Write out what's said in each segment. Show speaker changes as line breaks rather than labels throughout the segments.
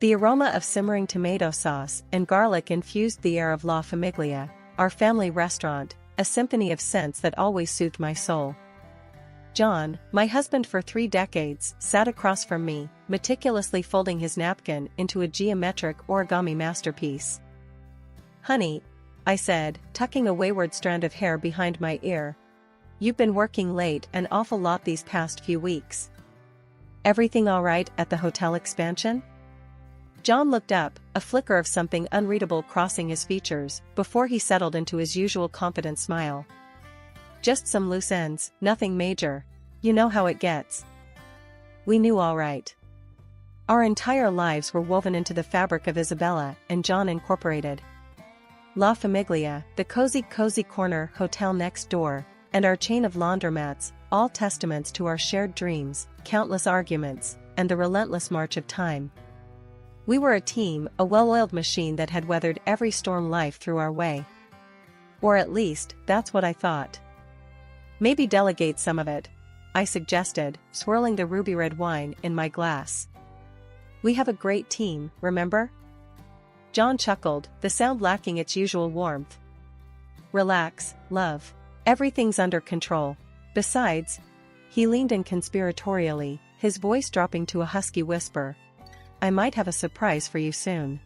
The aroma of simmering tomato sauce and garlic infused the air of La Famiglia, our family restaurant, a symphony of scents that always soothed my soul. John, my husband for 3 decades, sat across from me, meticulously folding his napkin into a geometric origami masterpiece. "Honey," I said, tucking a wayward strand of hair behind my ear. "You've been working late an awful lot these past few weeks. Everything all right at the hotel expansion?" John looked up, a flicker of something unreadable crossing his features, before he settled into his usual confident smile. "Just some loose ends, nothing major. You know how it gets." We knew all right. Our entire lives were woven into the fabric of Isabella and John Incorporated. La Famiglia, the cozy corner hotel next door, and our chain of laundromats, all testaments to our shared dreams, countless arguments, and the relentless march of time. We were a team, a well-oiled machine that had weathered every storm life threw our way. Or at least, that's what I thought. "Maybe delegate some of it," I suggested, swirling the ruby red wine in my glass. "We have a great team, remember?" John chuckled, the sound lacking its usual warmth. "Relax, love. Everything's under control. Besides," he leaned in conspiratorially, his voice dropping to a husky whisper, "I might have a surprise for you soon."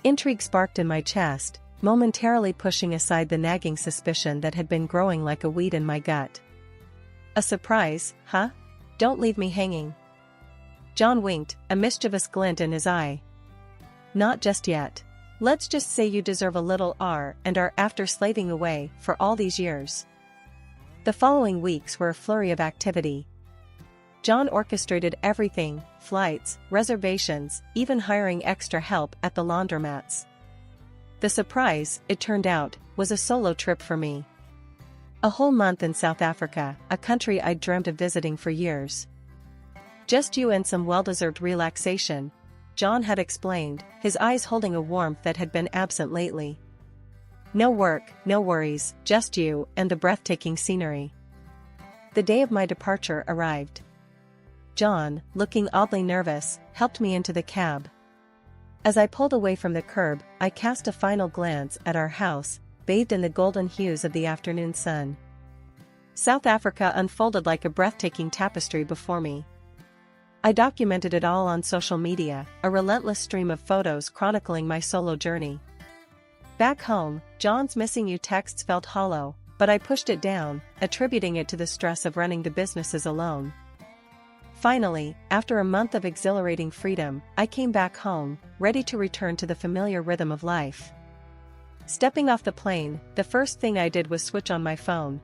Intrigue sparked in my chest, momentarily pushing aside the nagging suspicion that had been growing like a weed in my gut. "A surprise, huh? Don't leave me hanging." John winked, a mischievous glint in his eye. "Not just yet. Let's just say you deserve a little R&R after slaving away for all these years." The following weeks were a flurry of activity. John orchestrated everything, flights, reservations, even hiring extra help at the laundromats. The surprise, it turned out, was a solo trip for me. A whole month in South Africa, a country I'd dreamt of visiting for years. "Just you and some well-deserved relaxation," John had explained, his eyes holding a warmth that had been absent lately. "No work, no worries, just you and the breathtaking scenery." The day of my departure arrived. John, looking oddly nervous, helped me into the cab. As I pulled away from the curb, I cast a final glance at our house, bathed in the golden hues of the afternoon sun. South Africa unfolded like a breathtaking tapestry before me. I documented it all on social media, a relentless stream of photos chronicling my solo journey. Back home, John's "missing you" texts felt hollow, but I pushed it down, attributing it to the stress of running the businesses alone. Finally, after a month of exhilarating freedom, I came back home, ready to return to the familiar rhythm of life. Stepping off the plane, the first thing I did was switch on my phone.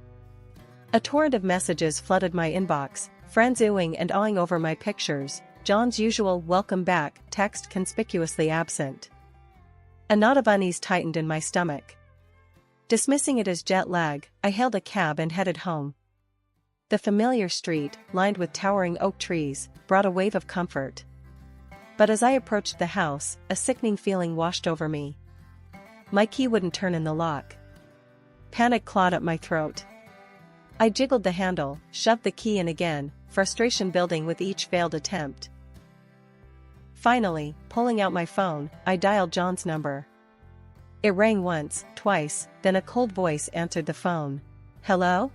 A torrent of messages flooded my inbox, friends oohing and awing over my pictures, John's usual "welcome back" text conspicuously absent. A knot of unease tightened in my stomach. Dismissing it as jet lag, I hailed a cab and headed home. The familiar street, lined with towering oak trees, brought a wave of comfort. But as I approached the house, a sickening feeling washed over me. My key wouldn't turn in the lock. Panic clawed at my throat. I jiggled the handle, shoved the key in again, frustration building with each failed attempt. Finally, pulling out my phone, I dialed John's number. It rang once, twice, then a cold voice answered the phone. "Hello?"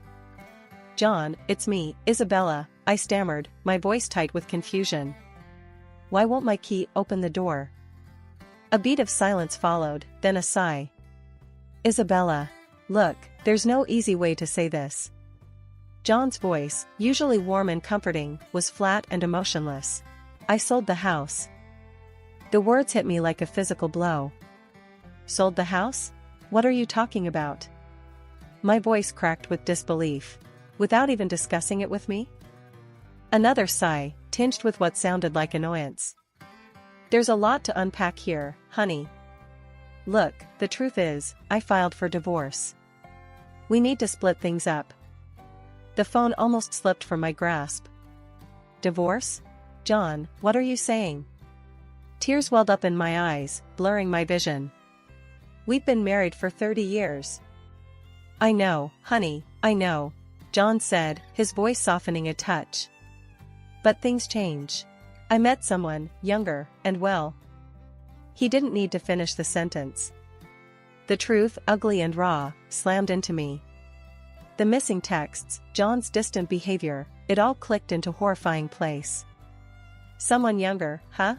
"John, it's me, Isabella," I stammered, my voice tight with confusion. "Why won't my key open the door?" A beat of silence followed, then a sigh. "Isabella. Look, there's no easy way to say this." John's voice, usually warm and comforting, was flat and emotionless. "I sold the house." The words hit me like a physical blow. "Sold the house? What are you talking about?" My voice cracked with disbelief. "Without even discussing it with me?" Another sigh, tinged with what sounded like annoyance. "There's a lot to unpack here, honey. Look, the truth is, I filed for divorce. We need to split things up." The phone almost slipped from my grasp. "Divorce? John, what are you saying?" Tears welled up in my eyes, blurring my vision. "We've been married for 30 years. "I know, honey, I know," John said, his voice softening a touch. "But things change. I met someone, younger, and well. He didn't need to finish the sentence. The truth, ugly and raw, slammed into me. The missing texts, John's distant behavior, it all clicked into horrifying place. Someone younger, huh?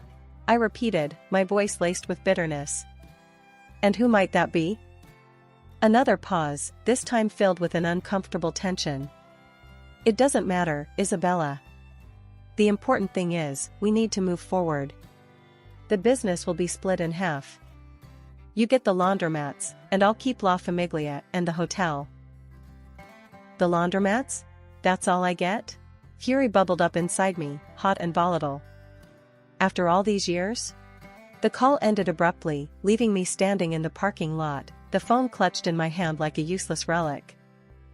I repeated, my voice laced with bitterness. And who might that be? Another pause, this time filled with an uncomfortable tension. It doesn't matter, Isabella. The important thing is, we need to move forward. The business will be split in half. You get the laundromats, and I'll keep La Famiglia and the hotel. The laundromats? That's all I get? Fury bubbled up inside me, hot and volatile. After all these years? The call ended abruptly, leaving me standing in the parking lot, the phone clutched in my hand like a useless relic.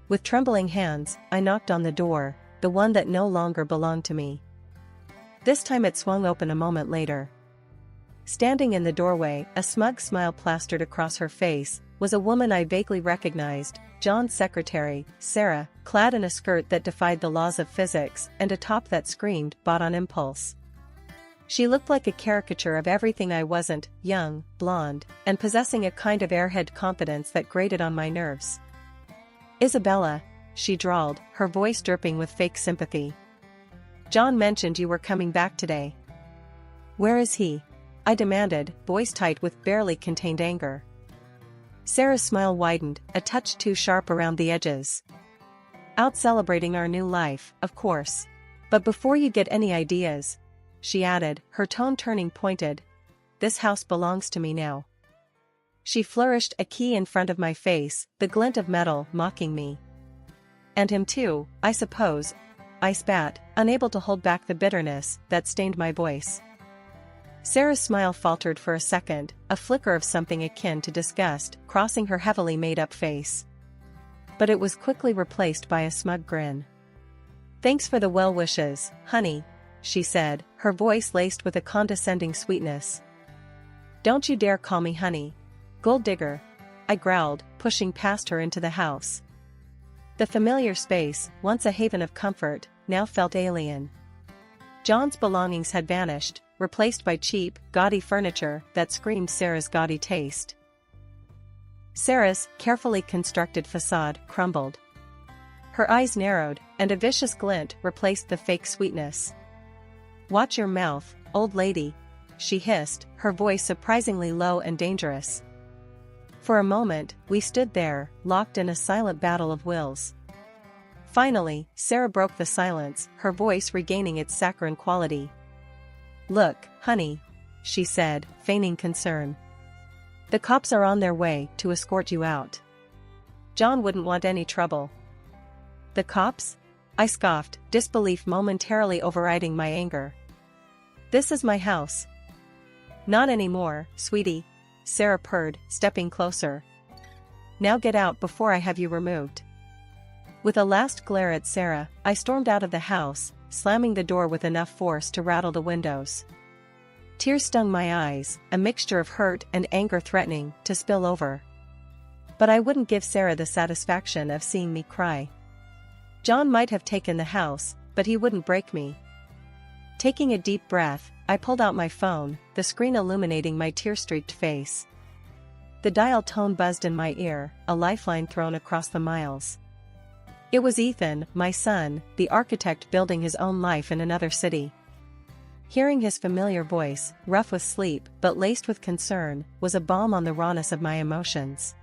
With trembling hands, I knocked on the door, the one that no longer belonged to me. This time it swung open a moment later. Standing in the doorway, a smug smile plastered across her face, was a woman I vaguely recognized, John's secretary, Sarah, clad in a skirt that defied the laws of physics and a top that screamed, bought on impulse. She looked like a caricature of everything I wasn't, young, blonde, and possessing a kind of airhead confidence that grated on my nerves. Isabella, she drawled, her voice dripping with fake sympathy. John mentioned you were coming back today. Where is he? I demanded, voice tight with barely contained anger. Sarah's smile widened, a touch too sharp around the edges. Out celebrating our new life, of course. But before you get any ideas, she added, her tone turning pointed, this house belongs to me now. She flourished a key in front of my face, the glint of metal mocking me. And him too, I suppose, I spat, unable to hold back the bitterness that stained my voice. Sarah's smile faltered for a second, a flicker of something akin to disgust crossing her heavily made-up face. But it was quickly replaced by a smug grin. Thanks for the well wishes, honey, she said, her voice laced with a condescending sweetness. Don't you dare call me honey. Gold digger, I growled, pushing past her into the house. The familiar space, once a haven of comfort, now felt alien. John's belongings had vanished, replaced by cheap, gaudy furniture that screamed Sarah's gaudy taste. Sarah's carefully constructed facade crumbled. Her eyes narrowed, and a vicious glint replaced the fake sweetness. Watch your mouth, old lady, she hissed, her voice surprisingly low and dangerous. For a moment, we stood there, locked in a silent battle of wills. Finally, Sarah broke the silence, her voice regaining its saccharine quality. Look, honey, she said, feigning concern. The cops are on their way to escort you out. John wouldn't want any trouble. The cops? I scoffed, disbelief momentarily overriding my anger. This is my house. Not anymore, sweetie, Sarah purred, stepping closer. Now get out before I have you removed. With a last glare at Sarah, I stormed out of the house, slamming the door with enough force to rattle the windows. Tears stung my eyes, a mixture of hurt and anger threatening to spill over. But I wouldn't give Sarah the satisfaction of seeing me cry. John might have taken the house, but he wouldn't break me. Taking a deep breath, I pulled out my phone, the screen illuminating my tear-streaked face. The dial tone buzzed in my ear, a lifeline thrown across the miles. It was Ethan, my son, the architect building his own life in another city. Hearing his familiar voice, rough with sleep but laced with concern, was a balm on the rawness of my emotions.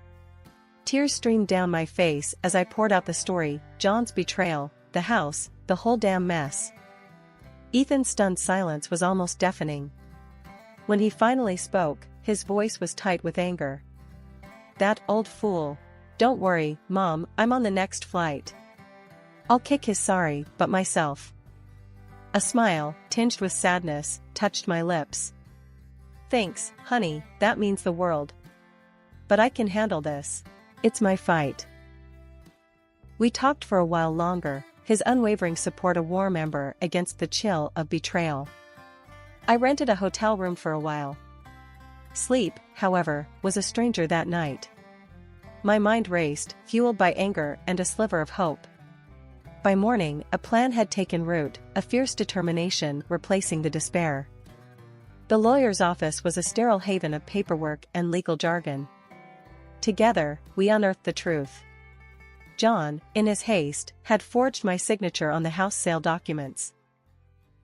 Tears streamed down my face as I poured out the story, John's betrayal, the house, the whole damn mess. Ethan's stunned silence was almost deafening. When he finally spoke, his voice was tight with anger. That old fool. Don't worry, Mom, I'm on the next flight. I'll kick his sorry, but myself. A smile, tinged with sadness, touched my lips. Thanks, honey, that means the world. But I can handle this. It's my fight. We talked for a while longer, his unwavering support a warm ember against the chill of betrayal. I rented a hotel room for a while. Sleep, however, was a stranger that night. My mind raced, fueled by anger and a sliver of hope. By morning, a plan had taken root, a fierce determination replacing the despair. The lawyer's office was a sterile haven of paperwork and legal jargon. Together, we unearthed the truth. John, in his haste, had forged my signature on the house sale documents.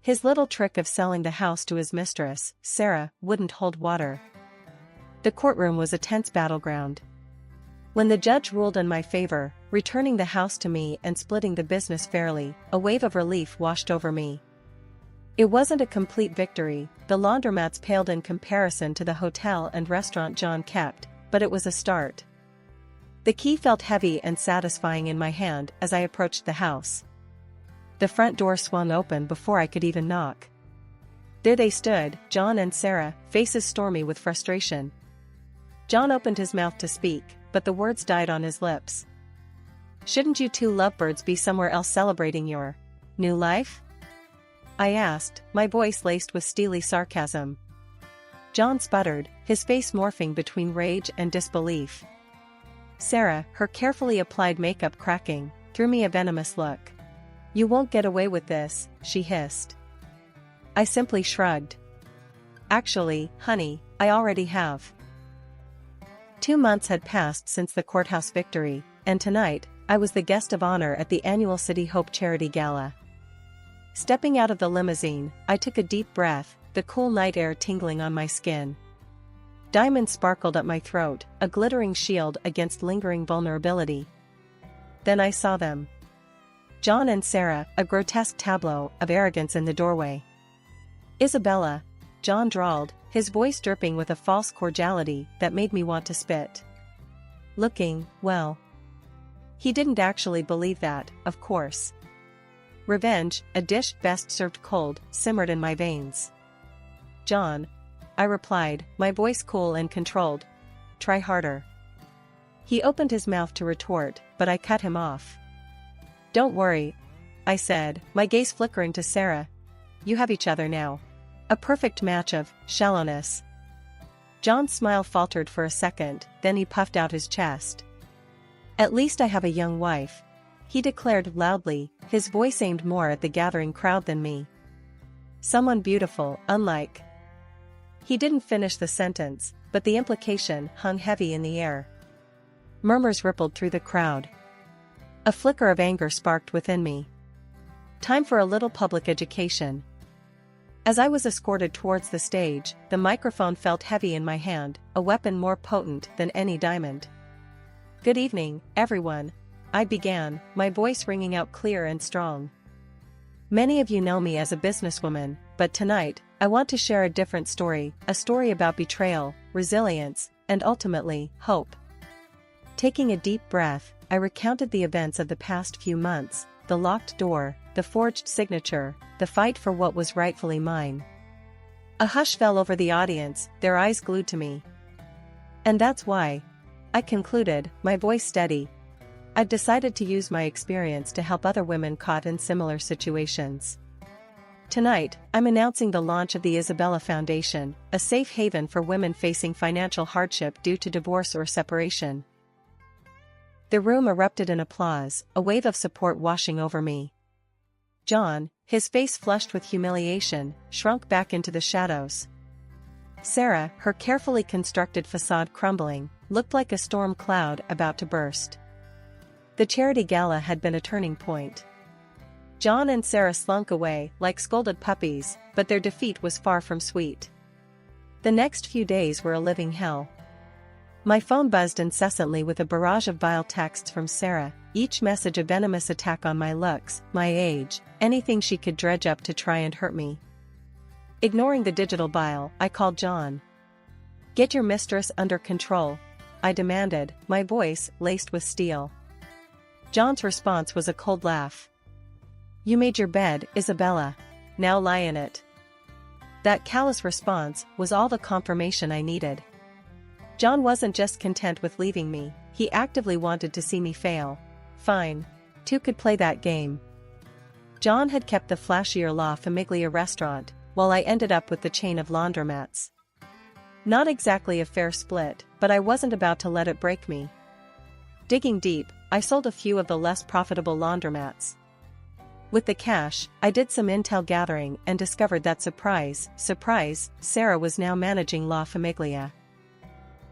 His little trick of selling the house to his mistress, Sarah, wouldn't hold water. The courtroom was a tense battleground. When the judge ruled in my favor, returning the house to me and splitting the business fairly, a wave of relief washed over me. It wasn't a complete victory, the laundromats paled in comparison to the hotel and restaurant John kept, but it was a start. The key felt heavy and satisfying in my hand as I approached the house. The front door swung open before I could even knock. There they stood, John and Sarah, faces stormy with frustration. John opened his mouth to speak, but the words died on his lips. "Shouldn't you two lovebirds be somewhere else celebrating your new life?" I asked, my voice laced with steely sarcasm. John sputtered, his face morphing between rage and disbelief. Sarah, her carefully applied makeup cracking, threw me a venomous look. "You won't get away with this," she hissed. I simply shrugged. "Actually, honey, I already have." 2 months had passed since the courthouse victory, and tonight, I was the guest of honor at the annual City Hope Charity Gala. Stepping out of the limousine, I took a deep breath, the cool night air tingling on my skin. Diamonds sparkled at my throat, a glittering shield against lingering vulnerability. Then I saw them. John and Sarah, a grotesque tableau of arrogance in the doorway. "Isabella," John drawled, his voice dripping with a false cordiality that made me want to spit. Looking, well. He didn't actually believe that, of course. Revenge, a dish best served cold, simmered in my veins. "John," I replied, my voice cool and controlled. "Try harder." He opened his mouth to retort, but I cut him off. "Don't worry," I said, my gaze flickering to Sarah. "You have each other now. A perfect match of shallowness." John's smile faltered for a second, then he puffed out his chest. "At least I have a young wife," he declared loudly, his voice aimed more at the gathering crowd than me. "Someone beautiful, unlike." He didn't finish the sentence, but the implication hung heavy in the air. Murmurs rippled through the crowd. A flicker of anger sparked within me. Time for a little public education. As I was escorted towards the stage, the microphone felt heavy in my hand, a weapon more potent than any diamond. "Good evening, everyone," I began, my voice ringing out clear and strong. "Many of you know me as a businesswoman, but tonight, I want to share a different story, a story about betrayal, resilience, and ultimately, hope." Taking a deep breath, I recounted the events of the past few months, the locked door, the forged signature, the fight for what was rightfully mine. A hush fell over the audience, their eyes glued to me. "And that's why," I concluded, my voice steady, "I've decided to use my experience to help other women caught in similar situations. Tonight, I'm announcing the launch of the Isabella Foundation, a safe haven for women facing financial hardship due to divorce or separation." The room erupted in applause, a wave of support washing over me. John, his face flushed with humiliation, shrunk back into the shadows. Sarah, her carefully constructed facade crumbling, looked like a storm cloud about to burst. The charity gala had been a turning point. John and Sarah slunk away like scolded puppies, but their defeat was far from sweet. The next few days were a living hell. My phone buzzed incessantly with a barrage of vile texts from Sarah, each message a venomous attack on my looks, my age, anything she could dredge up to try and hurt me. Ignoring the digital bile, I called John. "Get your mistress under control," I demanded, my voice laced with steel. John's response was a cold laugh. "You made your bed, Isabella. Now lie in it." That callous response was all the confirmation I needed. John wasn't just content with leaving me, he actively wanted to see me fail. Fine. Two could play that game. John had kept the flashier La Famiglia restaurant, while I ended up with the chain of laundromats. Not exactly a fair split, but I wasn't about to let it break me. Digging deep, I sold a few of the less profitable laundromats. With the cash, I did some intel gathering and discovered that surprise, Sarah was now managing La Famiglia.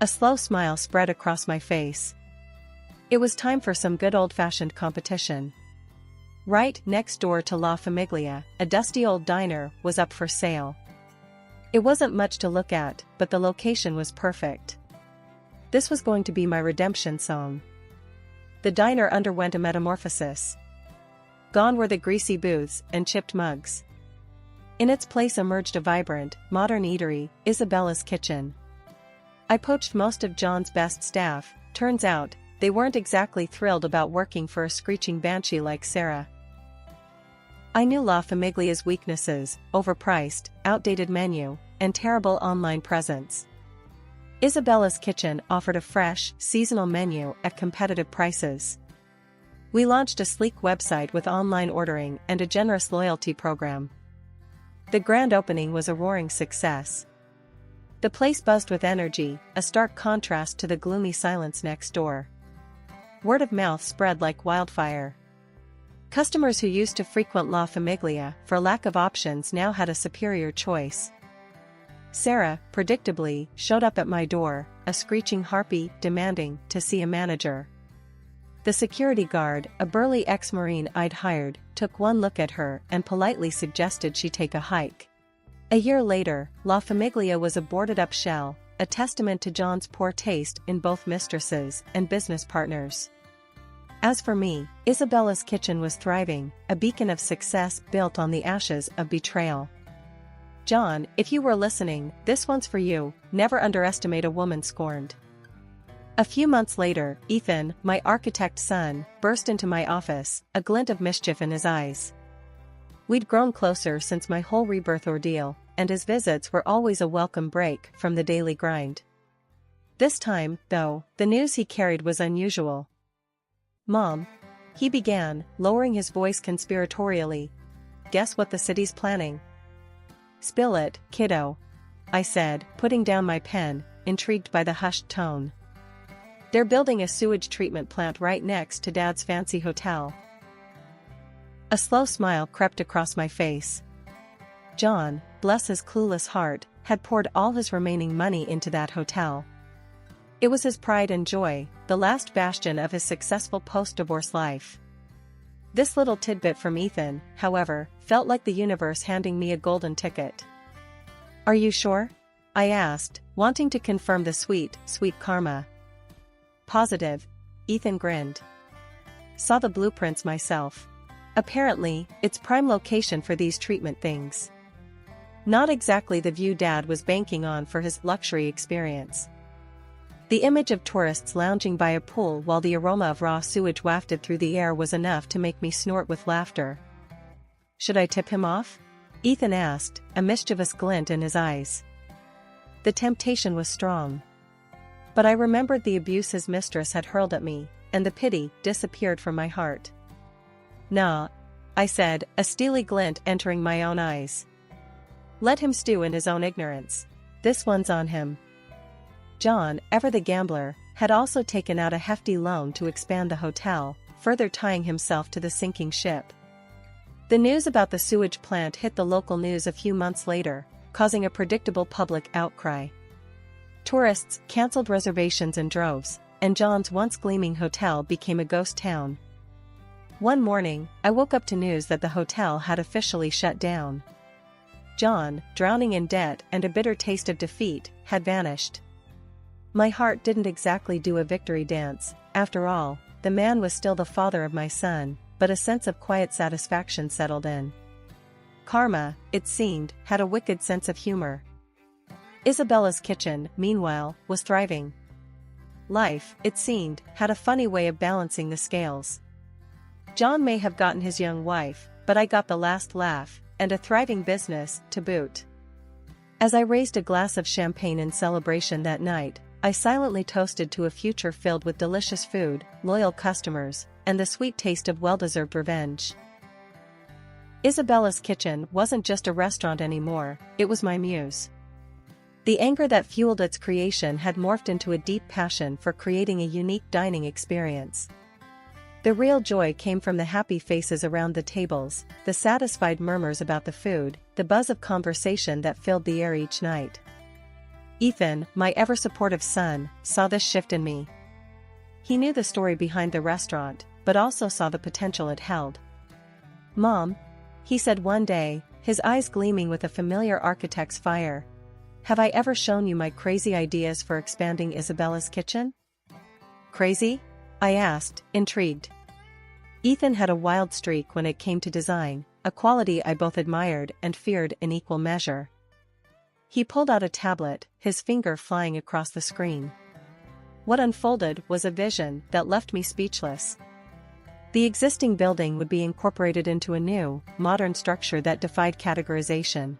A slow smile spread across my face. It was time for some good old-fashioned competition. Right next door to La Famiglia, a dusty old diner was up for sale. It wasn't much to look at, but the location was perfect. This was going to be my redemption song. The diner underwent a metamorphosis. Gone were the greasy booths and chipped mugs. In its place emerged a vibrant, modern eatery, Isabella's Kitchen. I poached most of John's best staff. Turns out, they weren't exactly thrilled about working for a screeching banshee like Sarah. I knew La Famiglia's weaknesses: overpriced, outdated menu, and terrible online presence. Isabella's Kitchen offered a fresh, seasonal menu at competitive prices. We launched a sleek website with online ordering and a generous loyalty program. The grand opening was a roaring success. The place buzzed with energy, a stark contrast to the gloomy silence next door. Word of mouth spread like wildfire. Customers who used to frequent La Famiglia for lack of options now had a superior choice. Sarah, predictably, showed up at my door, a screeching harpy, demanding to see a manager. The security guard, a burly ex-Marine I'd hired, took one look at her and politely suggested she take a hike. A year later, La Famiglia was a boarded-up shell, a testament to John's poor taste in both mistresses and business partners. As for me, Isabella's Kitchen was thriving, a beacon of success built on the ashes of betrayal. John, if you were listening, this one's for you. Never underestimate a woman scorned. A few months later, Ethan, my architect son, burst into my office, a glint of mischief in his eyes. We'd grown closer since my whole rebirth ordeal, and his visits were always a welcome break from the daily grind. This time, though, the news he carried was unusual. "Mom," he began, lowering his voice conspiratorially. "Guess what the city's planning?" "Spill it, kiddo," I said, putting down my pen, intrigued by the hushed tone. "They're building a sewage treatment plant right next to Dad's fancy hotel." A slow smile crept across my face. John, bless his clueless heart, had poured all his remaining money into that hotel. It was his pride and joy, the last bastion of his successful post-divorce life. This little tidbit from Ethan, however, felt like the universe handing me a golden ticket. "Are you sure?" I asked, wanting to confirm the sweet karma. "Positive," Ethan grinned. "Saw the blueprints myself. Apparently, it's prime location for these treatment things. Not exactly the view Dad was banking on for his luxury experience." The image of tourists lounging by a pool while the aroma of raw sewage wafted through the air was enough to make me snort with laughter. "Should I tip him off?" Ethan asked, a mischievous glint in his eyes. The temptation was strong. But I remembered the abuse his mistress had hurled at me, and the pity disappeared from my heart. "Nah," I said, a steely glint entering my own eyes. "Let him stew in his own ignorance. This one's on him." John, ever the gambler, had also taken out a hefty loan to expand the hotel, further tying himself to the sinking ship. The news about the sewage plant hit the local news a few months later, causing a predictable public outcry. Tourists canceled reservations in droves, and John's once gleaming hotel became a ghost town. One morning, I woke up to news that the hotel had officially shut down. John, drowning in debt and a bitter taste of defeat, had vanished. My heart didn't exactly do a victory dance. After all, the man was still the father of my son, but a sense of quiet satisfaction settled in. Karma, it seemed, had a wicked sense of humor. Isabella's Kitchen, meanwhile, was thriving. Life, it seemed, had a funny way of balancing the scales. John may have gotten his young wife, but I got the last laugh, and a thriving business, to boot. As I raised a glass of champagne in celebration that night, I silently toasted to a future filled with delicious food, loyal customers, and the sweet taste of well-deserved revenge. Isabella's Kitchen wasn't just a restaurant anymore, it was my muse. The anger that fueled its creation had morphed into a deep passion for creating a unique dining experience. The real joy came from the happy faces around the tables, the satisfied murmurs about the food, the buzz of conversation that filled the air each night. Ethan, my ever-supportive son, saw this shift in me. He knew the story behind the restaurant, but also saw the potential it held. "Mom," he said one day, his eyes gleaming with a familiar architect's fire, "have I ever shown you my crazy ideas for expanding Isabella's kitchen?" "Crazy?" I asked, intrigued. Ethan had a wild streak when it came to design, a quality I both admired and feared in equal measure. He pulled out a tablet, his finger flying across the screen. What unfolded was a vision that left me speechless. The existing building would be incorporated into a new, modern structure that defied categorization.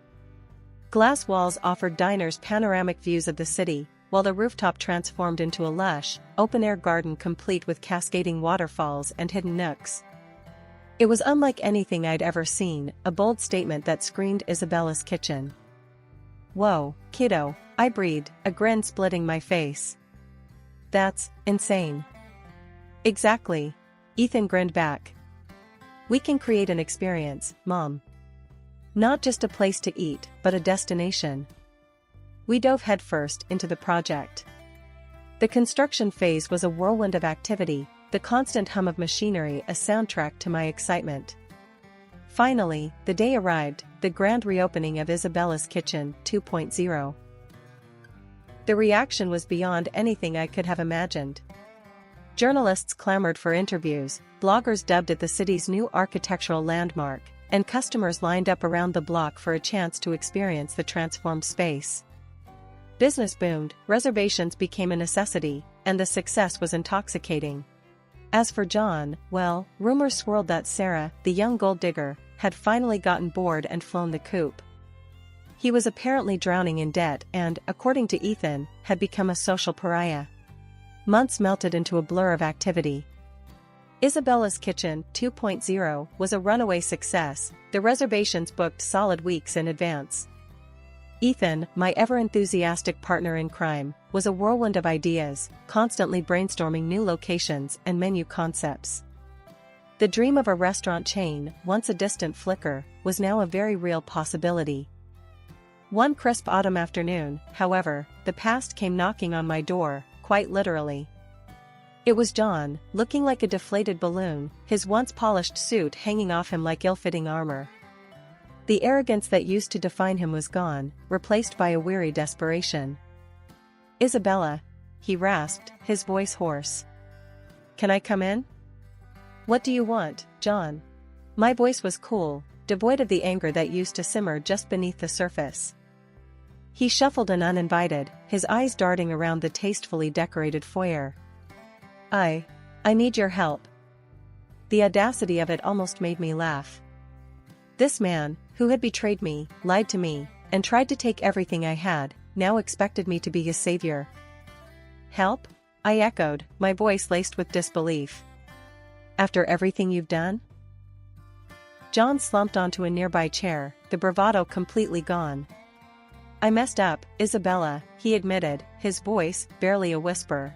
Glass walls offered diners panoramic views of the city, while the rooftop transformed into a lush, open-air garden complete with cascading waterfalls and hidden nooks. It was unlike anything I'd ever seen, a bold statement that screamed Isabella's kitchen. "Whoa, kiddo," I breathed, a grin splitting my face. "That's insane." "Exactly," Ethan grinned back. "We can create an experience, Mom. Not just a place to eat, but a destination." We dove headfirst into the project. The construction phase was a whirlwind of activity, the constant hum of machinery a soundtrack to my excitement. Finally, the day arrived, the grand reopening of Isabella's Kitchen 2.0. The reaction was beyond anything I could have imagined. Journalists clamored for interviews, bloggers dubbed it the city's new architectural landmark, and customers lined up around the block for a chance to experience the transformed space. Business boomed, reservations became a necessity, and the success was intoxicating. As for John, well, rumors swirled that Sarah, the young gold digger, had finally gotten bored and flown the coop. He was apparently drowning in debt and, according to Ethan, had become a social pariah. Months melted into a blur of activity. Isabella's Kitchen 2.0 was a runaway success, the reservations booked solid weeks in advance. Ethan, my ever-enthusiastic partner in crime, was a whirlwind of ideas, constantly brainstorming new locations and menu concepts. The dream of a restaurant chain, once a distant flicker, was now a very real possibility. One crisp autumn afternoon, however, the past came knocking on my door, quite literally. It was John, looking like a deflated balloon, his once polished suit hanging off him like ill-fitting armor. The arrogance that used to define him was gone, replaced by a weary desperation. "Isabella," he rasped, his voice hoarse. "Can I come in?" "What do you want, John?" My voice was cool, devoid of the anger that used to simmer just beneath the surface. He shuffled in uninvited, his eyes darting around the tastefully decorated foyer. I need your help." The audacity of it almost made me laugh. This man, who had betrayed me, lied to me, and tried to take everything I had, now expected me to be his savior. "Help?" I echoed, my voice laced with disbelief. "After everything you've done?" John slumped onto a nearby chair, the bravado completely gone. "I messed up, Isabella," he admitted, his voice barely a whisper.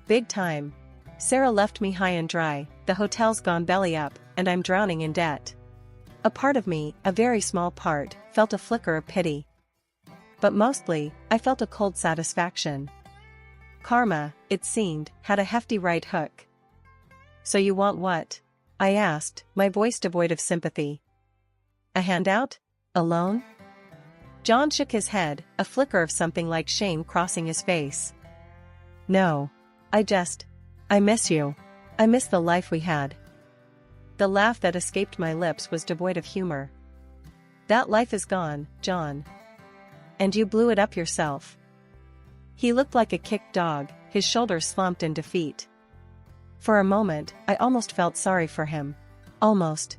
"Big time. Sarah left me high and dry, the hotel's gone belly up, and I'm drowning in debt." A part of me, a very small part, felt a flicker of pity. But mostly, I felt a cold satisfaction. Karma, it seemed, had a hefty right hook. "So you want what?" I asked, my voice devoid of sympathy. "A handout? A loan?" John shook his head, a flicker of something like shame crossing his face. "No. I miss you. I miss the life we had." The laugh that escaped my lips was devoid of humor. "That life is gone, John. And you blew it up yourself." He looked like a kicked dog, his shoulders slumped in defeat. For a moment, I almost felt sorry for him. Almost.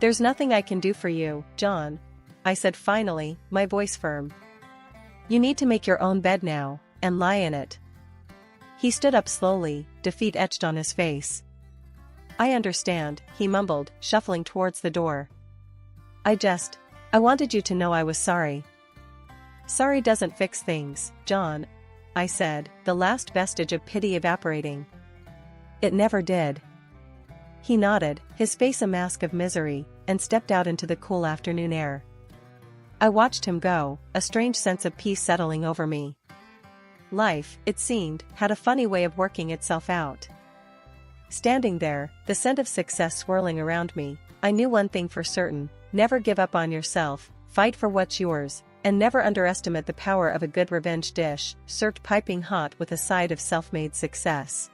"There's nothing I can do for you, John," I said finally, my voice firm. "You need to make your own bed now, and lie in it." He stood up slowly, defeat etched on his face. "I understand," he mumbled, shuffling towards the door. I wanted you to know I was sorry." "Sorry doesn't fix things, John," I said, the last vestige of pity evaporating. "It never did." He nodded, his face a mask of misery, and stepped out into the cool afternoon air. I watched him go, a strange sense of peace settling over me. Life, it seemed, had a funny way of working itself out. Standing there, the scent of success swirling around me, I knew one thing for certain: never give up on yourself, fight for what's yours, and never underestimate the power of a good revenge dish, served piping hot with a side of self-made success.